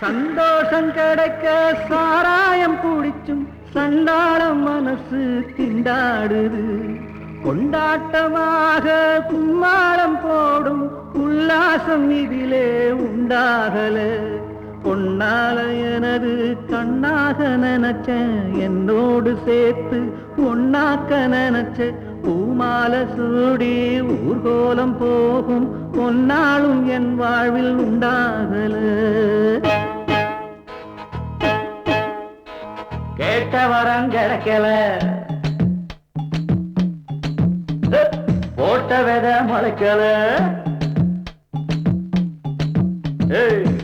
சந்தோஷம் கிடைக்க சாராயம் குடிச்சும் சண்டாளம் மனசு திண்டாடுது. கொண்டாட்டமாக கும்மாளம் போடும் உல்லாசம் இதிலே உண்டாகல. பொன்னால எனது கண்ணாக நினைச்ச என்னோடு சேர்த்து பொன்னாக்க நினைச்ச பூமால சூடி ஊர்கோலம் போகும் பொன்னாலும் என் வாழ்வில் உண்டாகல. கேட்ட வரம் கிடைக்கல, போட்ட வித முளைக்கல.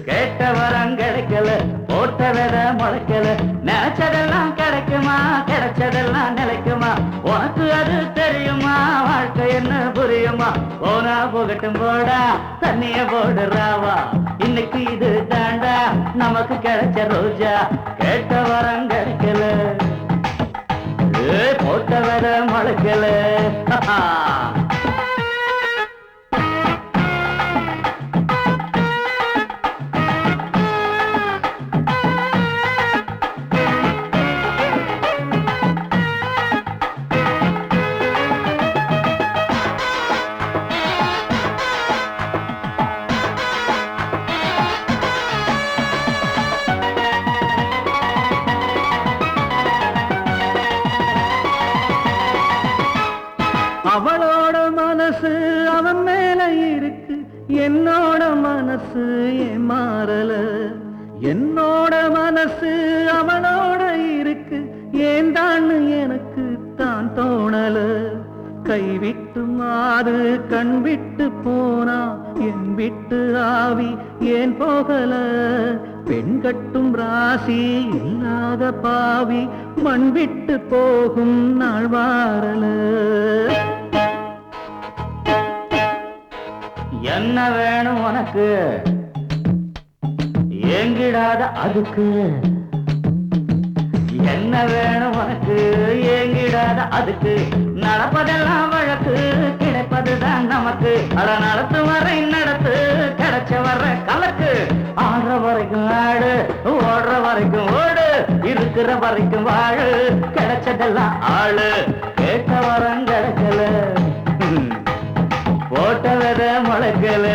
கேட்ட வரம் கிடைக்கல, போட்ட வித முளைக்கல. நினைச்சதெல்லாம் கிடைக்குமா, கிடைச்சதெல்லாம் நிலைக்குமா? உனக்கு அது தெரியுமா? வாழ்க்கை என்ன புரியுமா? போனா போகட்டும் போடா, தண்ணிய போடுறாவா. இன்னைக்கு இது தாண்டா நமக்கு கிடைச்ச ரோஜா. கேட்ட வரம் கிடைக்கல, போட்ட வித முளைக்கல. அவளோட மனசு அவன் மேல இருக்கு, என்னோட மனசு ஏன் மாறல. என்னோட மனசு அவளோட இருக்கு, ஏன் தான் எனக்கு தான் தோணல. கைவிட்டு மாறு கண் விட்டு போனா என் விட்டு ஆவி ஏன் போகல. பெண் கட்டும் ராசி இல்லாத பாவி மண் விட்டு போகும் நாள் வாரல. என்ன வேணும் உனக்கு, ஏங்கிடாத அதுக்கு. என்ன வேணும் உனக்கு, ஏங்கிடாத அதுக்கு. நடப்பதெல்லாம் வழக்கு, கிடைப்பதுதான் நமக்கு. அட நடத்து வரை நடத்து, கிடைச்ச வர்ற கலக்கு. ஆடுற வரைக்கும் ஆடு, ஓடுற வரைக்கும் ஓடு, இருக்கிற வரைக்கும் வாழு. கிடைச்சதெல்லாம் ஆளு. கேட்ட வரம் கிடைக்கல, போட்ட வித முளைக்கல.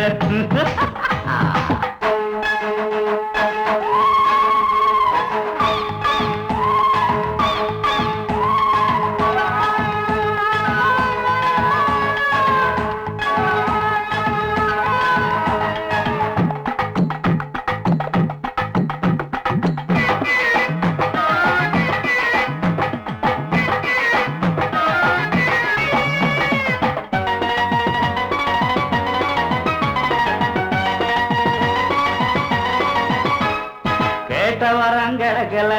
கேட்ட வரம் கிடைக்கல,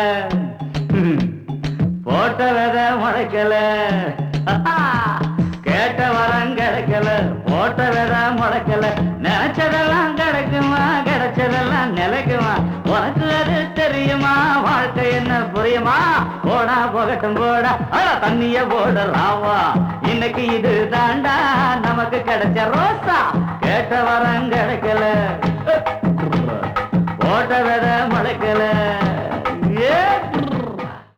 போட்ட வித முளைக்கல. கேட்ட வரம் கிடைக்கல, போட்ட வித முளைக்கல. நினைச்சதெல்லாம் கிடைக்குமா, கிடைச்சதெல்லாம் நிலைக்குமா? உனக்கு அது தெரியுமா? வாழ்க்கை என்ன புரியுமா? போடா போகட்டும் போடா, தண்ணிய போடலாவா. இன்னைக்கு இது தாண்டா நமக்கு கிடைச்ச ரோசா. கேட்ட வரம் கிடைக்கல, போட்ட வித முளைக்கல.